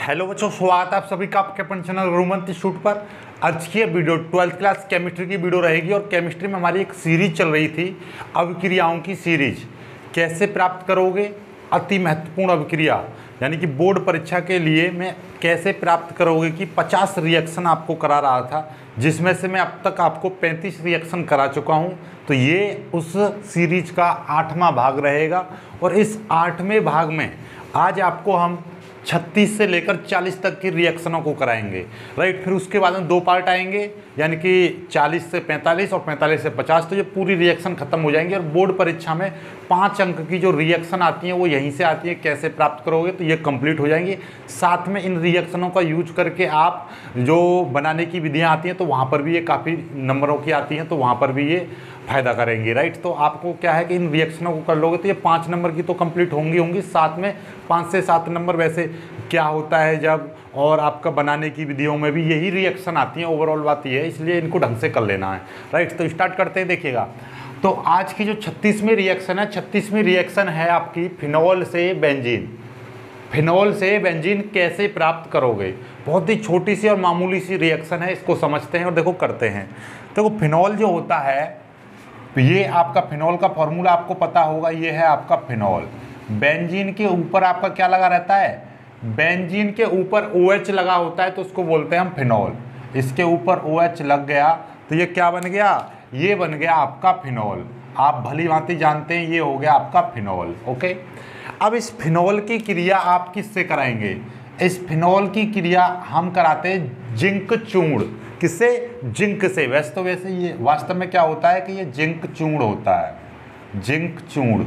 Hello बच्चों, स्वागत है आप सभी का आपके अपन चैनल गुरुमंत्र इंस्टीट्यूट पर। आज की ये वीडियो 12th क्लास केमिस्ट्री की वीडियो रहेगी और केमिस्ट्री में हमारी एक सीरीज चल रही थी, अभिक्रियाओं की सीरीज। कैसे प्राप्त करोगे अति महत्वपूर्ण अभिक्रिया, यानी कि बोर्ड परीक्षा के लिए मैं कैसे प्राप्त करोगे कि 50 रिएक्शन आपको करा रहा था, जिसमें से मैं अब तक आपको 35 रिएक्शन करा चुका हूँ। तो ये उस सीरीज का 8वां भाग रहेगा और इस 8वें भाग में आज आपको हम 36 से लेकर 40 तक की रिएक्शनों को कराएंगे, राइट। फिर उसके बाद में 2 पार्ट आएंगे, यानी कि 40 से 45 और 45 से 50। तो ये पूरी रिएक्शन खत्म हो जाएंगी और बोर्ड परीक्षा में 5 अंक की जो रिएक्शन आती हैं वो यहीं से आती है। कैसे प्राप्त करोगे तो ये कंप्लीट हो जाएंगी। साथ में इन रिएक्शनों का यूज करके आप जो बनाने की विधियाँ आती हैं तो वहाँ पर भी ये काफ़ी नंबरों की आती हैं, तो वहाँ पर भी ये फायदा करेंगे, राइट। तो आपको क्या है कि इन रिएक्शनों को कर लोगे तो ये 5 नंबर की तो कंप्लीट होंगी। साथ में 5 से 7 नंबर वैसे क्या होता है जब, और आपका बनाने की विधियों में भी यही रिएक्शन आती हैं। ओवरऑल बात ये है, इसलिए इनको ढंग से कर लेना है, राइट। तो स्टार्ट करते हैं। देखिएगा, तो आज की जो 36वीं रिएक्शन है, 36वीं रिएक्शन है आपकी फिनॉल से बेंजीन। फिनॉल से बेंजीन कैसे प्राप्त करोगे, बहुत ही छोटी सी और मामूली सी रिएक्शन है। इसको समझते हैं और देखो करते हैं। देखो, फिनॉल जो होता है, तो ये आपका फिनॉल का फॉर्मूला आपको पता होगा, ये है आपका फिनॉल। बेंजीन के ऊपर आपका क्या लगा रहता है, बेंजीन के ऊपर OH लगा होता है, तो उसको बोलते हैं हम फिनॉल। इसके ऊपर OH लग गया तो ये क्या बन गया, ये बन गया आपका फिनॉल। आप भली भांति जानते हैं ये हो गया आपका फिनॉल, ओके। अब इस फिनॉल की क्रिया आप किससे कराएंगे, इस फिनॉल की क्रिया हम कराते हैं जिंक चूर्ण। किससे, जिंक से। वैसे ये वास्तव में क्या होता है कि ये जिंक चूर्ण होता है, जिंक चूर्ण,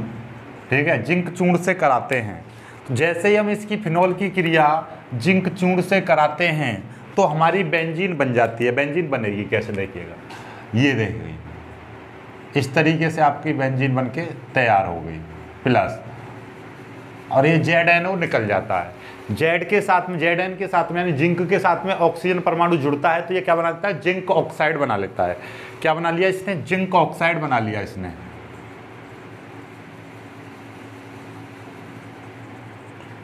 ठीक है, जिंक चूर्ण से कराते हैं। तो जैसे ही हम इसकी फिनॉल की क्रिया जिंक चूर्ण से कराते हैं तो हमारी बेंजीन बन जाती है। बेंजीन बनेगी कैसे, देखिएगा, ये देखिए, इस तरीके से आपकी बेंजीन बन के तैयार हो गई प्लस, और ये ZNO निकल जाता है। जेड के साथ में, ZN के साथ में, यानी जिंक के साथ में ऑक्सीजन परमाणु जुड़ता है तो ये क्या बना लेता है, जिंक ऑक्साइड बना लेता है। क्या बना लिया इसने, जिंक ऑक्साइड बना लिया इसने।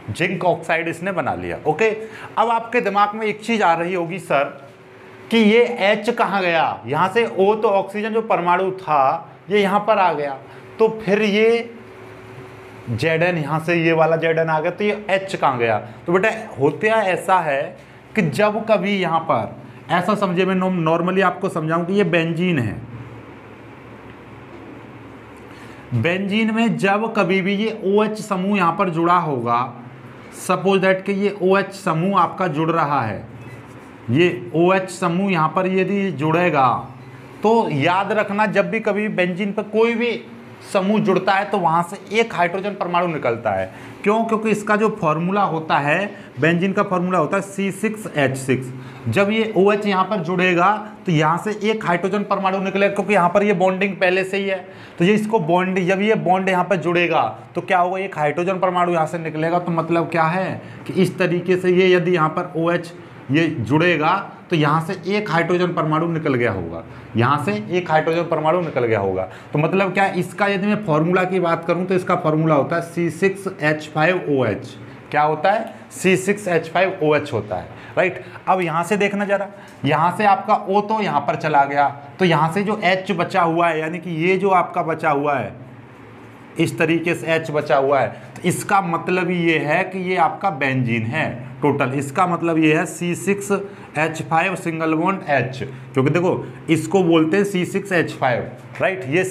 जिंक ऑक्साइड इसने बना लिया, ओके। अब आपके दिमाग में एक चीज आ रही होगी सर कि ये H कहाँ गया, यहां से O तो ऑक्सीजन जो परमाणु था ये यहां पर आ गया, तो फिर ये ZN, यहाँ से ये वाला ZN आ गया, तो ये H कहाँ गया। तो बेटा होता ऐसा है कि जब कभी यहाँ पर ऐसा समझे, मैं नॉर्मली आपको समझाऊं कि ये बेंजीन है। बेंजीन में जब कभी भी ये OH समूह यहाँ पर जुड़ा होगा, सपोज दैट कि ये OH समूह आपका जुड़ रहा है, ये OH समूह यहाँ पर यदि जुड़ेगा तो याद रखना, जब भी कभी बेंजीन पर कोई भी समूह जुड़ता है तो वहां से एक हाइड्रोजन परमाणु निकलता है। क्यों, क्योंकि इसका जो फॉर्मूला होता है, बेंजीन का फॉर्मूला होता है C6H6। जब ये OH यहाँ पर जुड़ेगा तो यहाँ से एक हाइड्रोजन परमाणु निकलेगा, क्योंकि यहाँ पर ये बॉन्डिंग पहले से ही है। तो ये इसको बॉन्ड, जब ये बॉन्ड यहाँ पर जुड़ेगा तो क्या होगा, एक हाइड्रोजन परमाणु यहाँ से निकलेगा। तो मतलब क्या है कि इस तरीके से ये यदि यहाँ पर OH ये जुड़ेगा तो यहाँ से एक हाइड्रोजन परमाणु निकल गया होगा, यहाँ से एक हाइड्रोजन परमाणु निकल गया होगा। तो मतलब क्या, इसका यदि मैं फॉर्मूला की बात करूँ तो इसका फॉर्मूला होता है C6H5OH। क्या होता है, C6H5OH होता है, राइट। अब यहाँ से देखना जरा, यहाँ से आपका O तो यहाँ पर चला गया, तो यहाँ से जो H बचा हुआ है, यानी कि ये जो आपका बचा हुआ है, इस तरीके से H बचा हुआ है, तो इसका मतलब ये है कि ये आपका बेंजीन है टोटल। इसका मतलब ये है C6H5 सिंगल बॉन्ड H, क्योंकि देखो इसको बोलते हैं C6H5, राइट। ये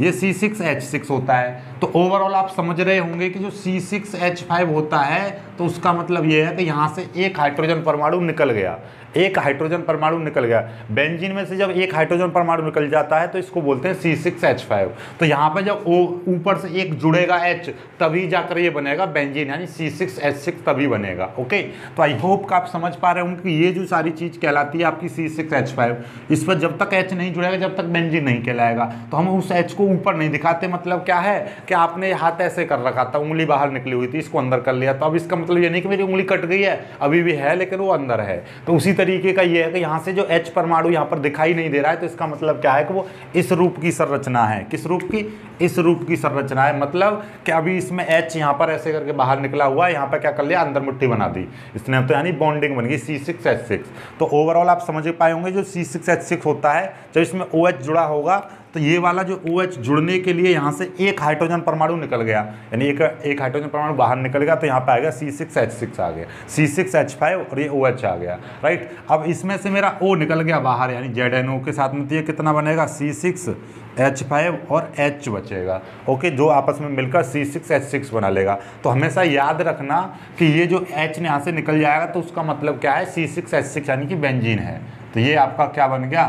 C6H6 होता है। तो ओवरऑल आप समझ रहे होंगे कि जो C6H5 होता है तो उसका मतलब ये है कि यहाँ से एक हाइड्रोजन परमाणु निकल गया, एक हाइड्रोजन परमाणु निकल गया। बेंजीन में से जब एक हाइड्रोजन परमाणु निकल जाता है तो इसको बोलते हैं C6H5। तो यहाँ पे जब ऊपर से एक जुड़ेगा H, तभी जाकर ये बनेगा बेंजीन, यानी C6H6 तभी बनेगा, ओके। तो आई होप कि आप समझ पा रहे होंगे कि ये जो सारी चीज़ कहलाती है आपकी C6H5, इस पर जब तक H नहीं जुड़ेगा जब तक बेंजीन नहीं कहलाएगा। तो हम उस H को ऊपर नहीं दिखाते, मतलब क्या है कि क्या आपने हाथ ऐसे कर रखा था, उंगली बाहर निकली हुई थी, इसको अंदर कर लिया, तो अब इसका मतलब ये नहीं कि मेरी उंगली कट गई है, अभी भी है लेकिन वो अंदर है। तो उसी तरीके का ये है कि यहाँ से जो H परमाणु यहाँ पर दिखाई नहीं दे रहा है, तो इसका मतलब क्या है कि वो इस रूप की संरचना है। किस रूप की? इस रूप की संरचना है। मतलब कि अभी इसमें H यहाँ पर ऐसे करके बाहर निकला हुआ है, यहाँ पर क्या कर लिया, अंदर मुट्ठी बना दी इसने, तो यानी बॉन्डिंग बन गई C6H6। तो ओवरऑल आप समझ पाए होंगे जो C6H6 होता है, जब इसमें OH जुड़ा होगा तो ये वाला जो OH जुड़ने के लिए यहाँ से एक हाइड्रोजन परमाणु निकल गया, यानी एक हाइड्रोजन परमाणु बाहर निकल गया, तो यहाँ पे आ गया C6H6 आ गया, C6H5 और ये OH आ गया, राइट। अब इसमें से मेरा O निकल गया बाहर, यानी ZNO के साथ में, तो ये कितना बनेगा, C6H5 और H बचेगा, ओके, जो आपस में मिलकर C6H6 बना लेगा। तो हमेशा याद रखना कि ये जो H यहाँ से निकल जाएगा तो उसका मतलब क्या है, C6H6 यानी कि बेंजीन है। तो ये आपका क्या बन गया,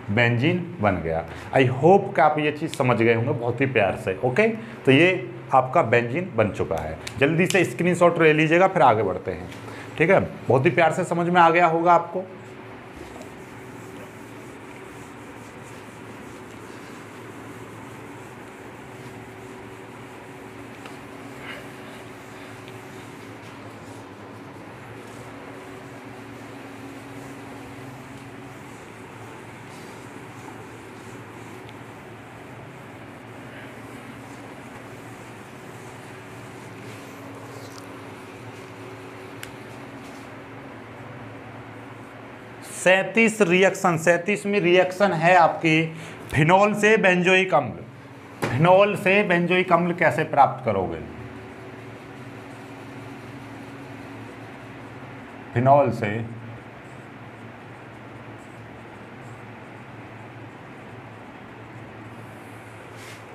बेंजीन बन गया। आई होप कि आप ये चीज़ समझ गए होंगे बहुत ही प्यार से, ओके। तो ये आपका बेंजीन बन चुका है। जल्दी से स्क्रीनशॉट ले लीजिएगा, फिर आगे बढ़ते हैं, ठीक है। बहुत ही प्यार से समझ में आ गया होगा आपको। सैंतीस रिएक्शन, 37वीं रिएक्शन है आपकी फिनॉल से बेंजोइक अम्ल। फिनॉल से बेंजोइक अम्ल कैसे प्राप्त करोगे? फिनॉल से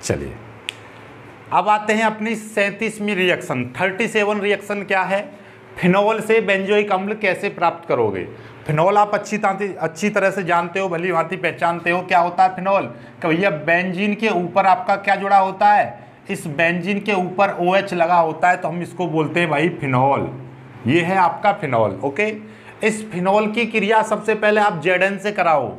चलिए अब आते हैं अपनी 37वीं रिएक्शन। 37 रिएक्शन क्या है? फिनॉल से बेंजोइक अम्ल कैसे प्राप्त करोगे? फिनॉल आप अच्छी तरह से जानते हो, भली भांति पहचानते हो क्या होता है फिनॉल, कि भैया बेंजीन के ऊपर आपका क्या जुड़ा होता है, इस बेंजीन के ऊपर OH लगा होता है, तो हम इसको बोलते हैं भाई फिनॉल। ये है आपका फिनॉल, ओके। इस फिनॉल की क्रिया सबसे पहले आप Zn से कराओ।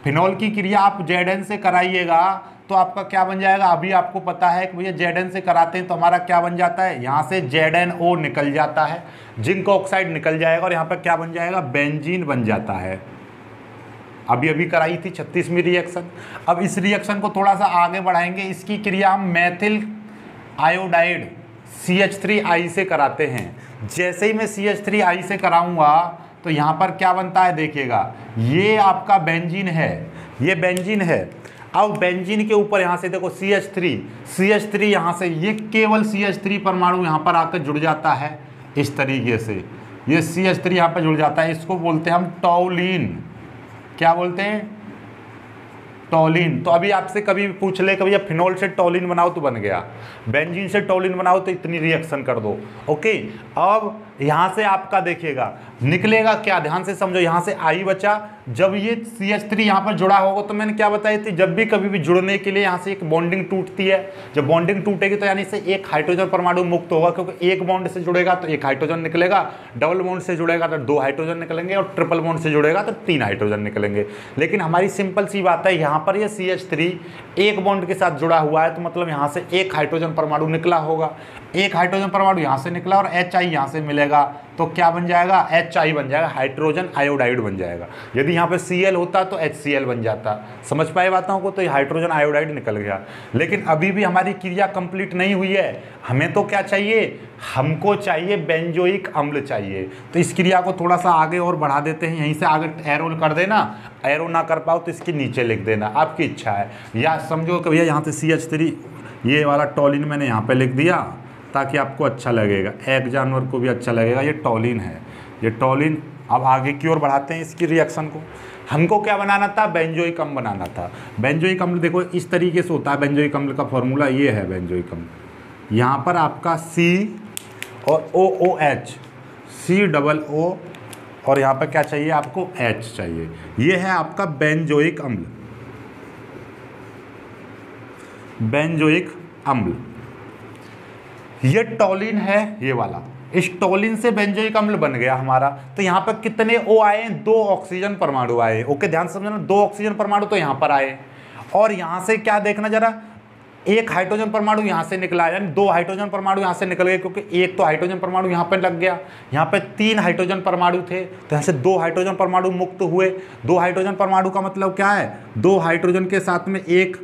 फिनॉल की क्रिया आप Zn से कराइएगा तो आपका क्या बन जाएगा, अभी आपको पता है कि भैया Zn से कराते हैं तो हमारा क्या बन जाता है, यहाँ से ZnO निकल जाता है, जिंक ऑक्साइड निकल जाएगा और यहाँ पर क्या बन जाएगा, बेंजीन बन जाता है। अभी अभी कराई थी 36वीं रिएक्शन। अब इस रिएक्शन को थोड़ा सा आगे बढ़ाएंगे। इसकी क्रिया हम मेथिल आयोडाइड CH3I से कराते हैं। जैसे ही मैं CH3I से कराऊंगा तो यहाँ पर क्या बनता है देखिएगा, ये आपका बेंजीन है, ये बेंजीन है। अब बेंजीन के ऊपर यहाँ से देखो CH3 यहाँ से, ये केवल CH3 परमाणु यहाँ पर आकर जुड़ जाता है इस तरीके से, ये CH3 यहाँ पर जुड़ जाता है। इसको बोलते हैं हम टॉलिन। क्या बोलते हैं? टॉलिन। तो अभी आपसे कभी पूछ ले कभी फिनॉल से टॉलिन बनाओ तो बन गया, बेंजीन से टॉलिन बनाओ तो इतनी रिएक्शन कर दो, ओके। अब यहाँ से आपका देखिएगा निकलेगा क्या, ध्यान से समझो। यहाँ से I बचा, जब ये CH3 यहाँ पर जुड़ा होगा तो मैंने क्या बताई थी, जब भी कभी भी जुड़ने के लिए यहाँ से एक बॉन्डिंग टूटती है, जब बॉन्डिंग टूटेगी तो यानी से एक हाइड्रोजन परमाणु मुक्त होगा, क्योंकि एक बॉन्ड से जुड़ेगा तो एक हाइड्रोजन निकलेगा, डबल बॉन्ड से जुड़ेगा तो 2 हाइड्रोजन निकलेंगे और ट्रिपल बॉन्ड से जुड़ेगा तो 3 हाइड्रोजन निकलेंगे। लेकिन हमारी सिंपल सी बात है, यहाँ पर ये CH3 एक बॉन्ड के साथ जुड़ा हुआ है तो मतलब यहाँ से एक हाइड्रोजन परमाणु निकला होगा, एक हाइड्रोजन परमाणु यहाँ से निकला और HI यहाँ से मिलेगा तो क्या बन जाएगा, HI बन जाएगा, हाइड्रोजन आयोडाइड बन जाएगा। यदि यहाँ पे Cl होता तो HCl बन जाता। समझ पाए बातों को? तो ये हाइड्रोजन आयोडाइड निकल गया। लेकिन अभी भी हमारी क्रिया कंप्लीट नहीं हुई है। हमें तो क्या चाहिए, हमको चाहिए बेंजोइक अम्ल चाहिए। तो इस क्रिया को थोड़ा सा आगे और बढ़ा देते हैं, यहीं से आगे एरो कर देना, एरो ना कर पाओ तो इसके नीचे लिख देना, आपकी इच्छा है। या समझो कि भैया यहाँ से CH3 ये वाला टॉलिन मैंने यहाँ पे लिख दिया ताकि आपको अच्छा लगेगा, एक जानवर को भी अच्छा लगेगा, ये टॉलिन है, ये टॉलिन। अब आगे की ओर बढ़ाते हैं इसकी रिएक्शन को। हमको क्या बनाना था, बेंजोइक अम्ल बनाना था। बेंजोइक अम्ल देखो इस तरीके से होता है, बेंजोइक अम्ल का फॉर्मूला ये है बेंजोइक अम्ल। यहाँ पर आपका C और OOH, COO और यहाँ पर क्या चाहिए आपको, H चाहिए। ये है आपका बेंजोइक अम्ल, बेंजोइक अम्ल। ये टॉलिन है ये वाला, इस टॉलिन से बेंजोइक अम्ल बन गया हमारा। तो यहाँ पर कितने O आए, 2 ऑक्सीजन परमाणु आए, ओके। ध्यान से समझना, 2 ऑक्सीजन परमाणु तो यहाँ पर आए। और यहाँ से क्या देखना जरा, एक हाइड्रोजन परमाणु यहाँ से निकला, यानी 2 हाइड्रोजन परमाणु यहाँ से निकल गए, क्योंकि एक तो हाइड्रोजन परमाणु यहाँ पर लग गया। यहाँ पे 3 हाइड्रोजन परमाणु थे, तो यहाँ से 2 हाइड्रोजन परमाणु मुक्त हुए। 2 हाइड्रोजन परमाणु का मतलब क्या है, 2 हाइड्रोजन के साथ में एक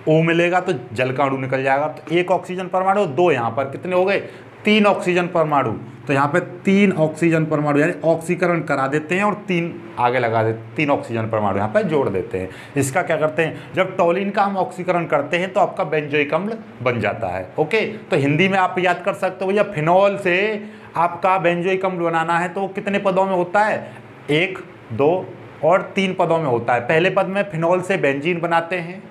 O मिलेगा तो जल का अणु निकल जाएगा। तो 1 ऑक्सीजन परमाणु, 2 यहाँ पर कितने हो गए, 3 ऑक्सीजन परमाणु। तो यहाँ पे 3 ऑक्सीजन परमाणु, यानी ऑक्सीकरण करा देते हैं और 3 आगे लगा देते, 3 ऑक्सीजन परमाणु यहाँ पे जोड़ देते हैं। इसका क्या करते हैं, जब टॉलिन का हम ऑक्सीकरण करते हैं तो आपका बेंजोइक अम्ल बन जाता है। ओके, तो हिंदी में आप याद कर सकते हो भैया, फिनॉल से आपका बेंजोइक अम्ल बनाना है तो कितने पदों में होता है, 1, 2 और 3 पदों में होता है। पहले पद में फिनॉल से बेंजीन बनाते हैं,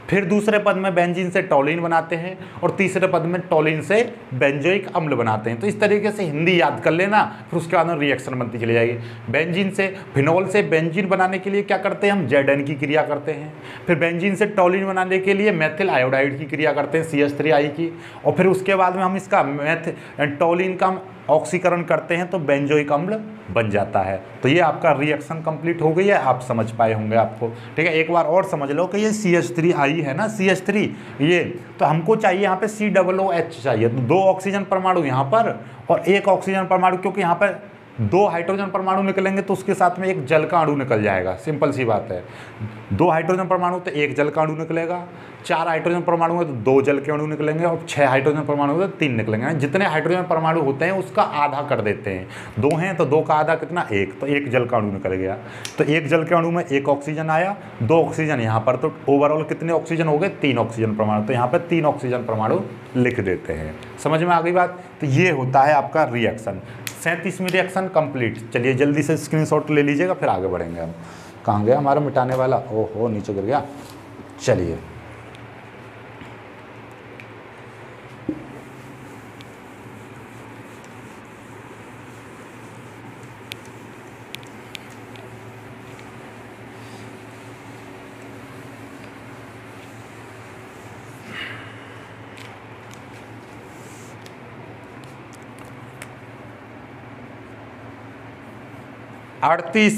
फिर दूसरे पद में बेंजीन से टॉलिन बनाते हैं, और तीसरे पद में टॉलिन से बेंजोइक अम्ल बनाते हैं। तो इस तरीके से हिंदी याद कर लेना, फिर उसके बाद में रिएक्शन बनती चली जाएगी। बेंजीन से फिनॉल से बेंजीन बनाने के लिए क्या करते हैं हम, Zn की क्रिया करते हैं। फिर बेंजीन से टॉलिन बनाने के लिए मेथिल आयोडाइड की क्रिया करते हैं, CH3I की। और फिर उसके बाद में हम इसका टॉलिन का ऑक्सीकरण करते हैं तो बेंजोइक अम्ल बन जाता है। तो ये आपका रिएक्शन कंप्लीट हो गई है, आप समझ पाए होंगे आपको। ठीक है, एक बार और समझ लो कि ये CH3I है ना, CH3 ये, तो हमको चाहिए यहाँ पे COOH चाहिए। तो 2 ऑक्सीजन परमाणु यहाँ पर और 1 ऑक्सीजन परमाणु, क्योंकि यहाँ पर 2 हाइड्रोजन परमाणु निकलेंगे तो उसके साथ में एक जल का अणु निकल जाएगा, सिंपल सी बात है। 2 हाइड्रोजन परमाणु तो 1 जल का अणु निकलेगा, 4 हाइड्रोजन परमाणु है तो 2 जल के अणु निकलेंगे, और 6 हाइड्रोजन परमाणु है तो 3 निकलेंगे। जितने हाइड्रोजन परमाणु होते हैं उसका आधा कर देते हैं, 2 हैं तो 2 का आधा कितना, 1, तो 1 जल का अणु निकल गया। तो 1 जल के अणु में 1 ऑक्सीजन आया, 2 ऑक्सीजन यहाँ पर, तो ओवरऑल कितने ऑक्सीजन हो गए, 3 ऑक्सीजन परमाणु। तो यहाँ पर 3 ऑक्सीजन परमाणु लिख देते हैं। समझ में आ गई बात। तो ये होता है आपका रिएक्शन। 37वीं reaction complete. चलिए जल्दी से स्क्रीनशॉट ले लीजिएगा, फिर आगे बढ़ेंगे हम। कहाँ गया हमारा मिटाने वाला, ओहो नीचे गिर गया। चलिए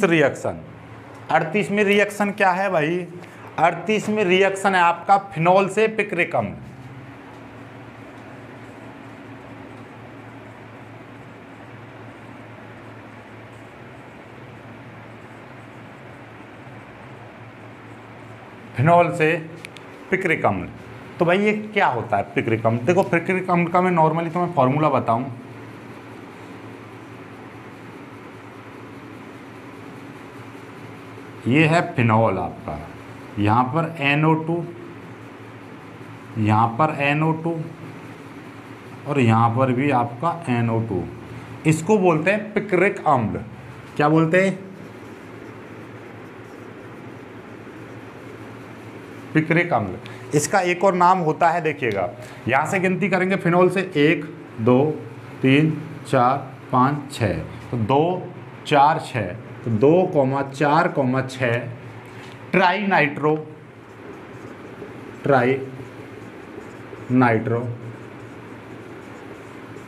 रिएक्शन 38वीं रिएक्शन क्या है भाई, 38वीं रिएक्शन है आपका फिनॉल से पिक्रिक अम्ल। फिनॉल से पिक्रिक अम्ल। तो भाई ये क्या होता है पिक्रिक अम्ल, देखो पिक्रिक अम्ल का मैं नॉर्मली तुम्हें फॉर्मूला बताऊं, ये है फिनॉल आपका, यहाँ पर NO2, यहाँ पर NO2 और यहाँ पर भी आपका NO2। इसको बोलते हैं पिक्रिक अम्ल। क्या बोलते हैं, पिक्रिक अम्ल। इसका एक और नाम होता है, देखिएगा यहाँ से गिनती करेंगे फिनॉल से 1 2 3 4 5 6, तो 2 4 6, तो 2, 4, 6 ट्राई नाइट्रो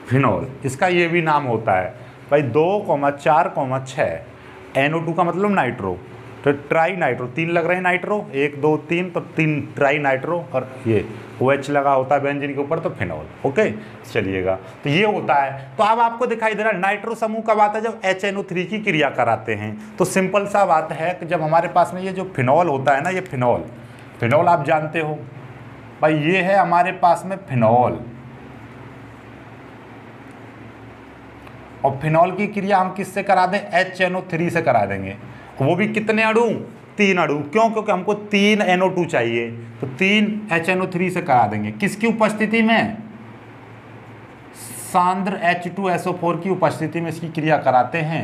फिनॉल, इसका ये भी नाम होता है भाई। 2, 4, 6 NO2 का मतलब नाइट्रो, तो ट्राई नाइट्रो, 3 लग रहे हैं नाइट्रो, 1 2 3, तो 3 ट्राई नाइट्रो, और ये OH लगा होता है बेंजीन के ऊपर तो फिनॉल। ओके चलिएगा, तो ये होता है। तो अब आपको दिखाई दे रहा है नाइट्रो समूह कब आता है, जब HNO3 की क्रिया कराते हैं। तो सिंपल सा बात है कि जब हमारे पास में ये जो फिनॉल होता है ना, ये फिनॉल आप जानते हो भाई, ये है हमारे पास में फिनॉल, और फिनॉल की क्रिया हम किससे करा दें, HNO3 से करा देंगे। वो भी कितने अणु, 3 अणु। क्यों, क्योंकि हमको 3 NO2 चाहिए, तो 3 HNO3 से करा देंगे। किसकी उपस्थिति में, सांद्र H2SO4 की उपस्थिति में इसकी क्रिया कराते हैं।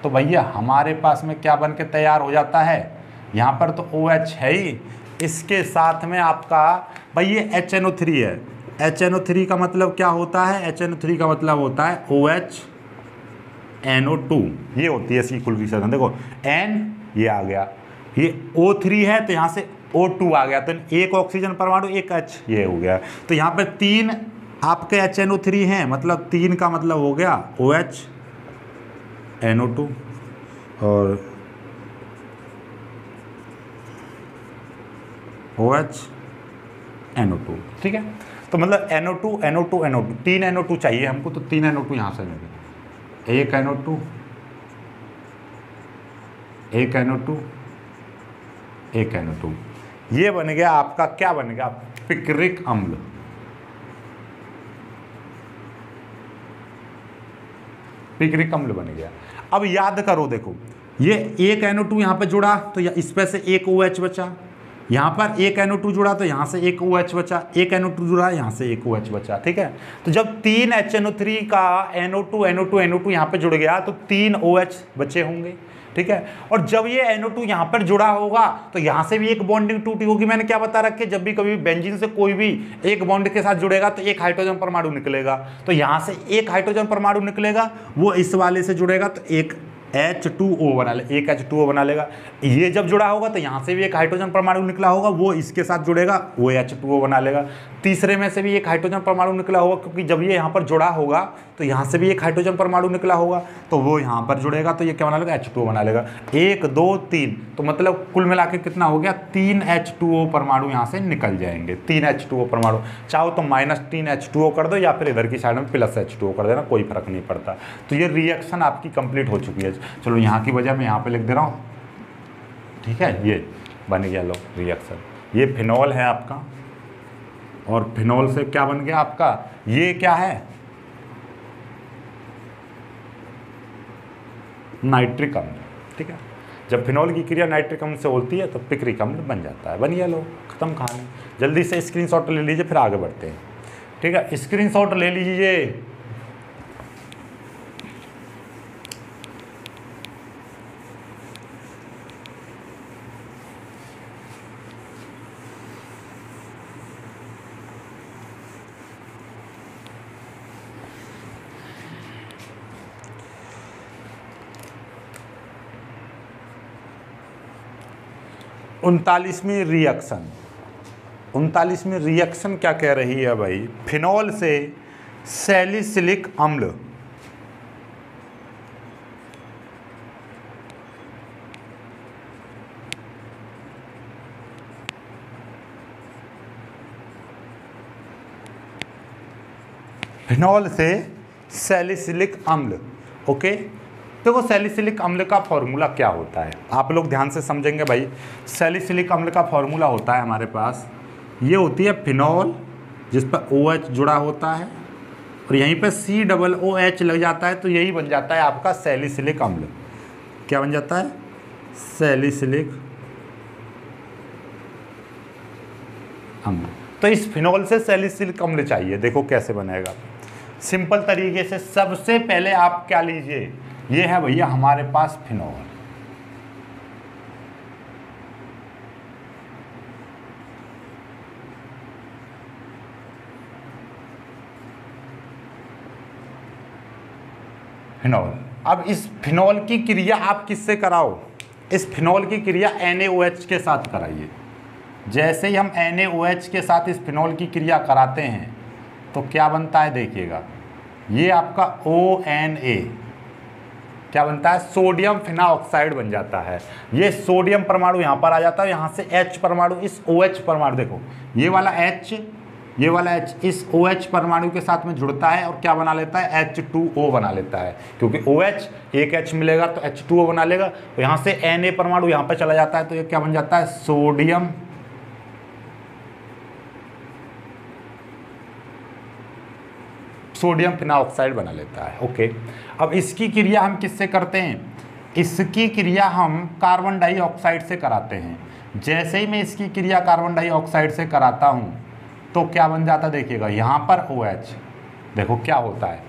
तो भैया हमारे पास में क्या बन के तैयार हो जाता है, यहाँ पर तो OH है ही, इसके साथ में आपका भाई ये HNO3 है। HNO3 का मतलब क्या होता है, HNO3 का मतलब होता है OH NO2, ये होती है इसकी कुल विशेषण। देखो N ये आ गया, ये O3 है तो यहाँ से O2 आ गया, तो 1 ऑक्सीजन परमाणु 1 H ये हो गया। तो यहाँ पे 3 आपके HNO3 हैं, मतलब 3 का मतलब हो गया OH NO2 और OH NO2, ठीक है। तो मतलब NO2 NO2 NO2 3 NO2 चाहिए हमको, तो 3 NO2 यहाँ से लेंगे, एक NO2, एक NO2, एक NO2, ये बन गया आपका, क्या बन गया, पिक्रिक अम्ल। पिक्रिक अम्ल बन गया। अब याद करो, देखो ये एक NO2 यहाँ पे जुड़ा तो इस पे से एक OH बचा, यहाँ पर एक NO2 जुड़ा तो यहाँ से एक OH बचा, एक NO2 जुड़ा यहाँ से एक OH बचा, ठीक है। तो जब 3 HNO3 का NO2 NO2 NO2 यहाँ पे जुड़ गया तो 3 OH बचे होंगे, ठीक है। और जब ये NO2 यहाँ पर जुड़ा होगा तो यहाँ से भी एक बॉन्डिंग टूटी होगी। मैंने क्या बता रखे, जब भी कभी बेंजीन से कोई भी एक बॉन्ड के साथ जुड़ेगा तो एक हाइड्रोजन परमाणु निकलेगा, तो यहाँ से एक हाइड्रोजन परमाणु निकलेगा, वो इस वाले से जुड़ेगा तो एक H2O बना ले, एक H2O बना लेगा। ये जब जुड़ा होगा तो यहाँ से भी एक हाइड्रोजन परमाणु निकला होगा, वो इसके साथ जुड़ेगा, वो H2O बना लेगा। तीसरे में से भी एक हाइड्रोजन परमाणु निकला होगा, क्योंकि जब ये यहाँ पर जुड़ा होगा तो यहाँ से भी एक हाइड्रोजन परमाणु निकला होगा, तो वो यहाँ पर जुड़ेगा तो ये क्या बना लेगा, H2O बना लेगा। 1 2 3, तो मतलब कुल मिला के कितना हो गया, 3 H2O परमाणु यहाँ से निकल जाएंगे, 3 H2O परमाणु। चाहो तो -3 H2O कर दो या फिर इधर की साइड में +H2O कर देना, कोई फर्क नहीं पड़ता। तो ये रिएक्शन आपकी कंप्लीट हो चुकी है। चलो यहाँ की वजह मैं यहाँ पे लिख दे रहा हूँ, ठीक है। ये बन गया लो रिएक्शन, ये फिनॉल है आपका, और फिनॉल से क्या बन गया आपका, ये क्या है, नाइट्रिक अम्ल, ठीक है। जब फिनॉल की क्रिया नाइट्रिक अम्ल से होती है तो पिक्रिक अम्ल बन जाता है। बन गया लो, खत्म कहानी। जल्दी से स्क्रीनशॉट ले लीजिए, फिर आगे बढ़ते हैं, ठीक है। स्क्रीनशॉट ले लीजिए। उनतालीसवीं रिएक्शन क्या कह रही है भाई, फिनॉल से सैलिसिलिक अम्ल, फिनॉल से सैलिसिलिक अम्ल, ओके। देखो सैलिसिलिक अम्ल का फॉर्मूला क्या होता है, आप लोग ध्यान से समझेंगे भाई। सैलिसिलिक अम्ल का फॉर्मूला होता है हमारे पास, ये होती है फिनॉल जिस पर OH जुड़ा होता है और यहीं पे COOH लग जाता है, तो यही बन जाता है आपका सैलिसिलिक अम्ल। क्या बन जाता है, सैलिसिलिक अम्ल। तो इस फिनॉल से सैलिसिलिक अम्ल चाहिए, देखो कैसे बनेगा। सिंपल तरीके से सबसे पहले आप क्या लीजिए, ये है भैया हमारे पास फिनॉल, फिनॉल। अब इस फिनॉल की क्रिया आप किससे कराओ, इस फिनॉल की क्रिया NaOH के साथ कराइए। जैसे ही हम NaOH के साथ इस फिनॉल की क्रिया कराते हैं तो क्या बनता है, देखिएगा ये आपका ONA क्या बनता है, सोडियम फिनाऑक्साइड बन जाता है। ये सोडियम परमाणु यहाँ पर आ जाता है, यहाँ से H परमाणु इस OH परमाणु, देखो ये वाला H इस OH परमाणु के साथ में जुड़ता है और क्या बना लेता है, H2O बना लेता है। क्योंकि OH एक H मिलेगा तो H2O बना लेगा, तो यहाँ से Na परमाणु यहाँ पर चला जाता है, तो ये क्या बन जाता है, सोडियम फिनाऑक्साइड बना लेता है, ओके। अब इसकी क्रिया हम किससे करते हैं, इसकी क्रिया हम कार्बन डाइऑक्साइड से कराते हैं। जैसे ही मैं इसकी क्रिया कार्बन डाइऑक्साइड से कराता हूँ तो क्या बन जाता है, देखिएगा यहाँ पर OH, देखो क्या होता है,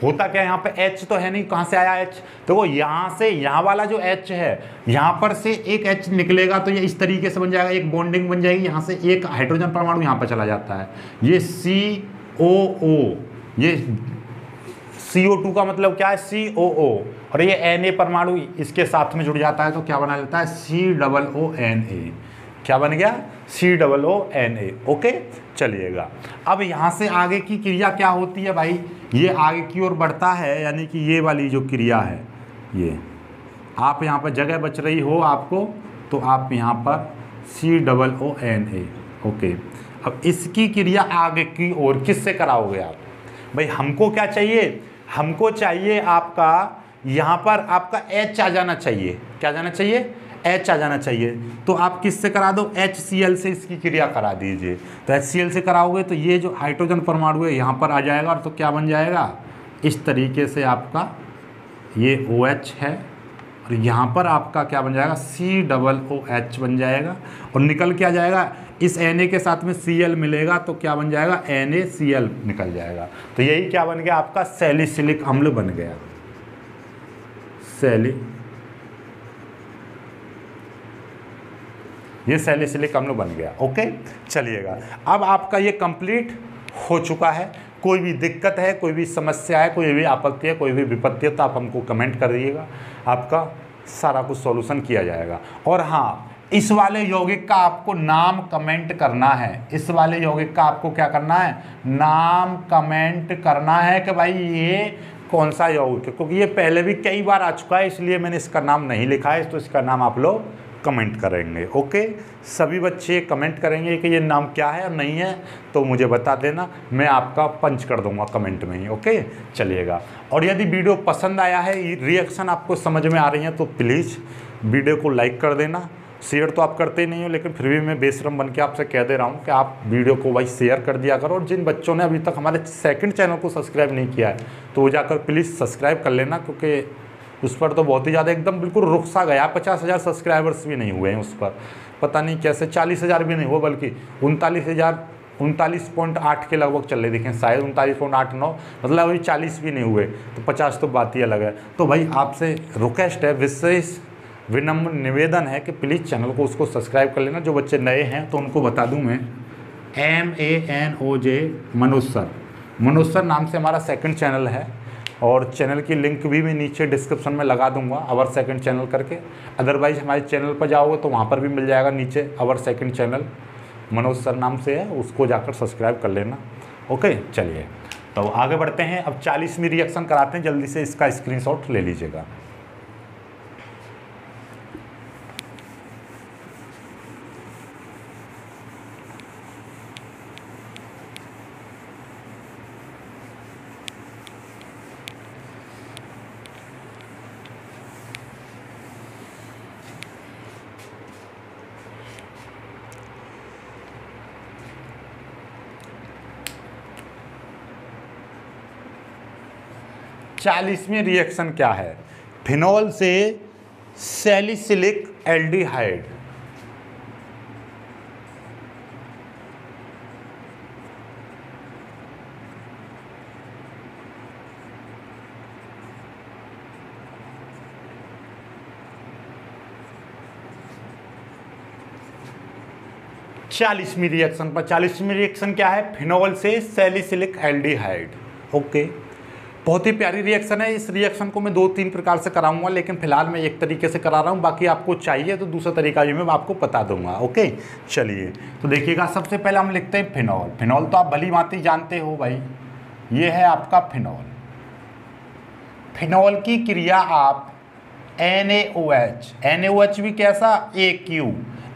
होता क्या है, यहाँ पे H तो है नहीं, कहाँ से आया H, देखो यहाँ से, यहाँ वाला जो H है यहाँ पर से एक H निकलेगा तो ये इस तरीके से बन जाएगा, एक बॉन्डिंग बन जाएगी, यहाँ से एक हाइड्रोजन परमाणु यहाँ पर चला जाता है, ये COO, ये CO2 का मतलब क्या है, COO, और ये Na परमाणु इसके साथ में जुड़ जाता है तो क्या बना लेता है, COONA। क्या बन गया, COONA, ओके। चलिएगा अब यहाँ से आगे की क्रिया क्या होती है भाई, ये आगे की ओर बढ़ता है, यानी कि ये वाली जो क्रिया है, ये आप यहाँ पर जगह बच रही हो आपको तो आप यहाँ पर COONA, ओके। अब इसकी क्रिया आगे की ओर किससे कराओगे आप? भाई हमको क्या चाहिए, हमको चाहिए आपका यहाँ पर आपका H आ जाना चाहिए। क्या जाना चाहिए? H आ जाना चाहिए। तो आप किससे करा दो? HCl से इसकी क्रिया करा दीजिए। तो HCl से कराओगे तो ये जो हाइड्रोजन परमाणु है यहाँ पर आ जाएगा, और तो क्या बन जाएगा इस तरीके से आपका ये OH है, और यहाँ पर आपका क्या बन जाएगा COOH बन जाएगा, और निकल क्या जाएगा इस Na के साथ में Cl मिलेगा तो क्या बन जाएगा NaCl निकल जाएगा। तो यही क्या बन गया आपका सैलिसिलिक अम्ल बन गया, ये सैलिसिलिक अम्ल बन गया। ओके चलिएगा, अब आपका ये कंप्लीट हो चुका है। कोई भी दिक्कत है, कोई भी समस्या है, कोई भी आपत्ति है, कोई भी विपत्ति है तो आप हमको कमेंट कर दीजिएगा, आपका सारा कुछ सॉल्यूशन किया जाएगा। और हाँ, इस वाले यौगिक का आपको नाम कमेंट करना है, इस वाले यौगिक का आपको क्या करना है, नाम कमेंट करना है कि भाई ये कौन सा यौगिक है, क्योंकि ये पहले भी कई बार आ चुका है इसलिए मैंने इसका नाम नहीं लिखा है, तो इसका नाम आप लोग कमेंट करेंगे। ओके, सभी बच्चे कमेंट करेंगे कि ये नाम क्या है और नहीं है, तो मुझे बता देना, मैं आपका पंच कर दूंगा कमेंट में ही। ओके चलिएगा, और यदि वीडियो पसंद आया है, रिएक्शन आपको समझ में आ रही है, तो प्लीज़ वीडियो को लाइक कर देना। शेयर तो आप करते ही नहीं हो, लेकिन फिर भी मैं बेशरम बन के आपसे कह दे रहा हूँ कि आप वीडियो को भाई शेयर कर दिया करो। और जिन बच्चों ने अभी तक हमारे सेकंड चैनल को सब्सक्राइब नहीं किया है तो वो जाकर प्लीज़ सब्सक्राइब कर लेना, क्योंकि उस पर तो बहुत ही ज़्यादा एकदम बिल्कुल रुक सा गया, 50,000 सब्सक्राइबर्स भी नहीं हुए हैं उस पर, पता नहीं कैसे 40,000 भी नहीं हुआ, बल्कि 39.8 के लगभग चल रहे, देखें शायद 39.89, मतलब अभी 40 भी नहीं हुए, तो 50 तो बात ही अलग है। तो भाई आपसे रिक्वेस्ट है, विशेष विनम्र निवेदन है कि प्लीज़ चैनल को उसको सब्सक्राइब कर लेना। जो बच्चे नए हैं तो उनको बता दूं मैं, MANOJ मनोज सर नाम से हमारा सेकंड चैनल है, और चैनल की लिंक भी मैं नीचे डिस्क्रिप्शन में लगा दूंगा, अवर सेकंड चैनल करके। अदरवाइज हमारे चैनल पर जाओगे तो वहाँ पर भी मिल जाएगा नीचे, अवर सेकंड चैनल मनोज सर नाम से है, उसको जाकर सब्सक्राइब कर लेना। ओके चलिए, तो आगे बढ़ते हैं। अब 40वीं रिएक्शन कराते हैं, जल्दी से इसका स्क्रीनशॉट ले लीजिएगा। चालीसवीं रिएक्शन क्या है, फिनॉल से सैलिसिलिक एल्डिहाइड। चालीसवीं रिएक्शन पर, 40वीं रिएक्शन क्या है, फिनॉल से सैलिसिलिक एल्डिहाइड। ओके, बहुत ही प्यारी रिएक्शन है। इस रिएक्शन को मैं 2-3 प्रकार से कराऊंगा, लेकिन फिलहाल मैं एक तरीके से करा रहा हूं, बाकी आपको चाहिए तो दूसरा तरीका भी मैं आपको बता दूंगा। ओके चलिए, तो देखिएगा, सबसे पहले हम लिखते हैं फिनॉल। फिनॉल तो आप भली भांति जानते हो भाई, ये है आपका फिनॉल। फिनॉल की क्रिया आप NaOH भी कैसा,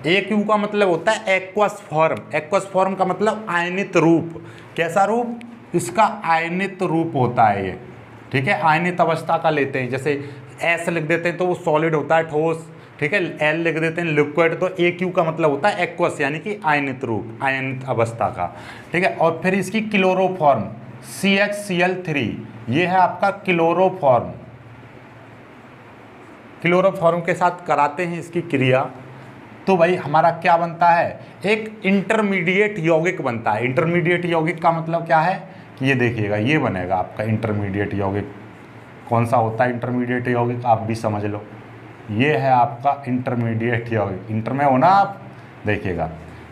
AQ का मतलब होता है एक्वस फॉर्म। एक्वस फॉर्म का मतलब आयनित रूप। कैसा रूप, इसका आयनित रूप होता है ये, ठीक है, आयनित अवस्था का लेते हैं। जैसे S लिख देते हैं तो वो सॉलिड होता है, ठोस, ठीक है। L लिख देते हैं लिक्विड, तो AQ का मतलब होता है एक्वस, यानी कि आयनित रूप, आयनित अवस्था का, ठीक है। और फिर इसकी क्लोरोफॉर्म CHCl3, ये है आपका क्लोरोफॉर्म। क्लोरोफॉर्म के साथ कराते हैं इसकी क्रिया, तो भाई हमारा क्या बनता है, एक इंटरमीडिएट यौगिक बनता है। इंटरमीडिएट यौगिक का मतलब क्या है कि ये देखिएगा, ये बनेगा आपका इंटरमीडिएट यौगिक। कौन सा होता है इंटरमीडिएट यौगिक, आप भी समझ लो, ये है आपका इंटरमीडिएट यौगिक। इंटर में हो ना आप, देखिएगा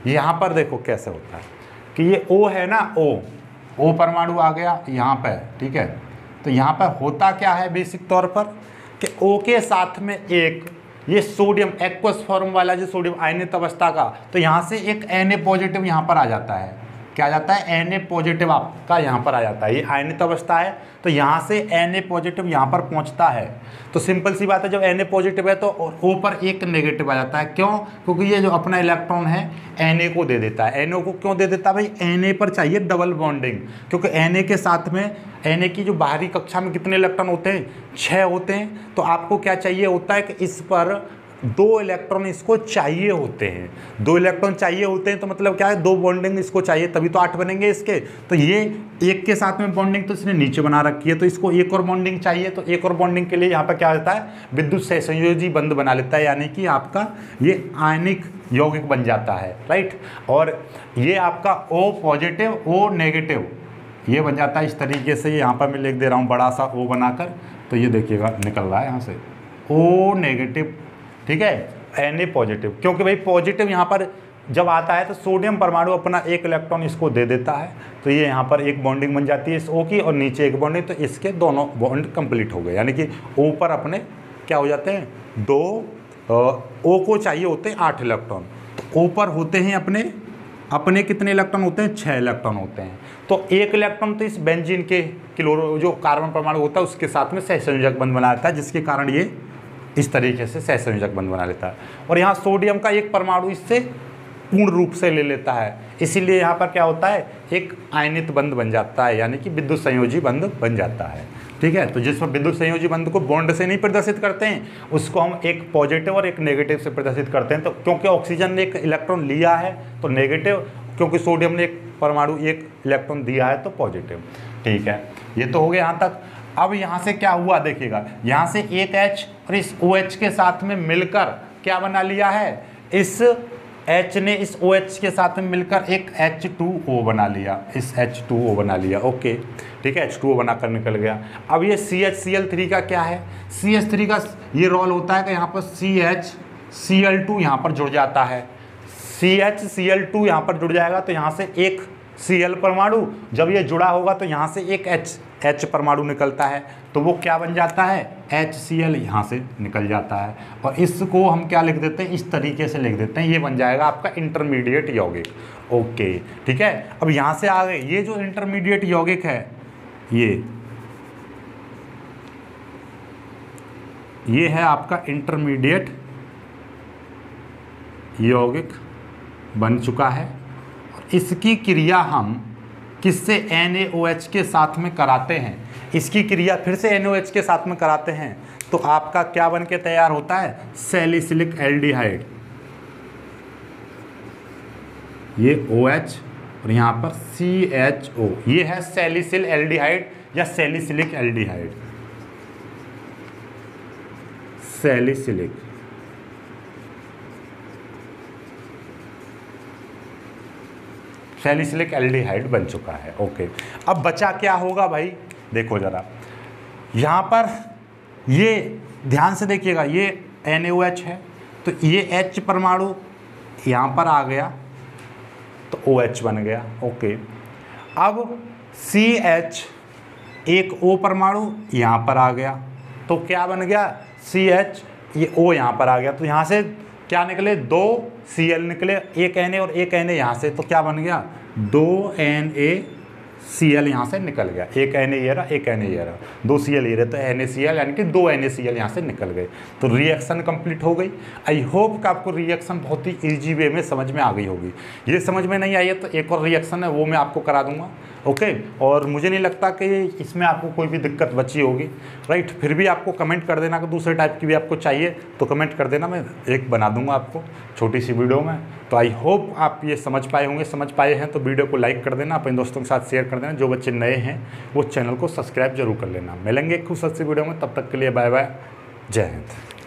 यहाँ पर देखो कैसे होता है कि ये O है ना, O परमाणु आ गया यहाँ पर, ठीक है। तो यहाँ पर होता क्या है बेसिक तौर पर कि O के साथ में एक ये सोडियम, एक्वस फॉर्म वाला जो सोडियम आयनित अवस्था का, तो यहाँ से एक Na पॉजिटिव यहाँ पर आ जाता है। क्या आ जाता है, Na पॉजिटिव आपका यहाँ पर आ जाता है। ये आयनित अवस्था है तो यहाँ से Na पॉजिटिव यहाँ पर पहुँचता है। तो सिंपल सी बात है, जब Na पॉजिटिव है तो O पर एक नेगेटिव आ जाता है। क्यों? क्योंकि ये जो अपना इलेक्ट्रॉन है Na को दे देता है। Na को क्यों दे देता है भाई? Na पर चाहिए डबल बॉन्डिंग, क्योंकि Na के साथ में Na की जो बाहरी कक्षा में कितने इलेक्ट्रॉन होते हैं, 6 होते हैं। तो आपको क्या चाहिए होता है कि इस पर 2 इलेक्ट्रॉन इसको चाहिए होते हैं। 2 इलेक्ट्रॉन चाहिए होते हैं तो मतलब क्या है, 2 बॉन्डिंग इसको चाहिए, तभी तो 8 बनेंगे इसके। तो ये एक के साथ में बॉन्डिंग तो इसने नीचे बना रखी है, तो इसको एक और बॉन्डिंग चाहिए। तो एक और बॉन्डिंग के लिए यहाँ पर क्या होता है, विद्युत सहसंयोजी बंध बना लेता है, यानी कि आपका ये आयनिक यौगिक बन जाता है, राइट। और ये आपका O पॉजिटिव O नेगेटिव ये बन जाता है इस तरीके से। यहाँ पर मैं लिख दे रहा हूँ बड़ा सा O बनाकर, तो ये देखिएगा निकल रहा है यहाँ से O नेगेटिव, ठीक है, Na पॉजिटिव। क्योंकि भाई पॉजिटिव यहाँ पर जब आता है तो सोडियम परमाणु अपना एक इलेक्ट्रॉन इसको दे देता है, तो ये यहाँ पर एक बॉन्डिंग बन जाती है इस O की, और नीचे एक बॉन्डिंग, तो इसके दोनों बॉन्ड कंप्लीट हो गए। यानी कि O पर अपने क्या हो जाते हैं, 2 O को चाहिए होते हैं 8 इलेक्ट्रॉन, तो O पर होते हैं अपने कितने इलेक्ट्रॉन होते हैं, 6 इलेक्ट्रॉन होते हैं। तो एक इलेक्ट्रॉन तो इस बेंजीन के क्लोरो जो कार्बन परमाणु होता है उसके साथ में सहसंयोजक बंध बना लेता है, जिसके कारण ये इस तरीके से सहसंयोजक बंध बना लेता है। और यहाँ सोडियम का एक परमाणु इससे पूर्ण रूप से ले लेता है, इसीलिए यहाँ पर क्या होता है, एक आयनित बंध बन जाता है, यानी कि विद्युत संयोजी बंध बन जाता है, ठीक है। तो जिसमें विद्युत संयोजी बंध को बॉन्ड से नहीं प्रदर्शित करते हैं, उसको हम एक पॉजिटिव और एक नेगेटिव से प्रदर्शित करते हैं। तो क्योंकि ऑक्सीजन ने एक इलेक्ट्रॉन लिया है तो नेगेटिव, क्योंकि सोडियम ने एक परमाणु एक इलेक्ट्रॉन दिया है तो पॉजिटिव, ठीक है। ये तो हो गया यहाँ तक। अब यहाँ से क्या हुआ देखिएगा, यहाँ से एक H और इस OH के साथ में मिलकर क्या बना लिया है, इस H ने इस OH के साथ में मिलकर एक H2O बना लिया, इस H2O बना लिया, ओके, ठीक है, H2O बनाकर निकल गया। अब ये CHCl3 का क्या है, CH3 का ये रोल होता है कि यहाँ पर CHCl2 यहाँ पर जुड़ जाता है, CHCl2 यहाँ पर जुड़ जाएगा, तो यहाँ से एक Cl परमाणु, जब ये जुड़ा होगा तो यहाँ से एक H परमाणु निकलता है, तो वो क्या बन जाता है, HCl यहाँ से निकल जाता है। और इसको हम क्या लिख देते हैं, इस तरीके से लिख देते हैं, ये बन जाएगा आपका इंटरमीडिएट यौगिक, ओके, ठीक है। अब यहाँ से आ गए, ये जो इंटरमीडिएट यौगिक है ये है आपका इंटरमीडिएट यौगिक बन चुका है। और इसकी क्रिया हम किससे, NaOH के साथ में कराते हैं, इसकी क्रिया फिर से NaOH के साथ में कराते हैं, तो आपका क्या बन के तैयार होता है, सैलिसिलिक एल्डिहाइड। ये OH और यहाँ पर CHO, ये है सैलिसिल एल्डिहाइड या सैलिसिलिक एल्डिहाइड, सैलिसिलिक एल्डिहाइड बन चुका है, ओके। अब बचा क्या होगा भाई, देखो जरा यहाँ पर, ये ध्यान से देखिएगा, ये NaOH है, तो ये H परमाणु यहाँ पर आ गया तो OH बन गया, ओके। अब CH एक O परमाणु यहाँ पर आ गया, तो क्या बन गया, CH, ये O यहाँ पर आ गया, तो यहाँ से क्या निकले, 2 Cl निकले, एक Na और एक Na यहाँ से, तो क्या बन गया, 2 NaCl यहाँ से निकल गया, एक Na ये रहा, एक Na ये रहा, 2 Cl ये रहे, तो NaCl यानी कि 2 NaCl यहाँ से निकल गए, तो रिएक्शन कंप्लीट हो गई। आई होप कि आपको रिएक्शन बहुत ही ईजी वे में समझ में आ गई होगी। ये समझ में नहीं आई है तो एक और रिएक्शन है वो मैं आपको करा दूंगा, ओके। और मुझे नहीं लगता कि इसमें आपको कोई भी दिक्कत बची होगी, राइट। फिर भी आपको कमेंट कर देना कि दूसरे टाइप की भी आपको चाहिए तो कमेंट कर देना, मैं एक बना दूंगा आपको छोटी सी वीडियो में। तो आई होप आप ये समझ पाए होंगे, समझ पाए हैं तो वीडियो को लाइक कर देना, अपने दोस्तों के साथ शेयर कर देना। जो बच्चे नए हैं वो चैनल को सब्सक्राइब जरूर कर लेना। मिलेंगे एक खूबसूरत सी वीडियो में, तब तक के लिए बाय बाय, जय हिंद।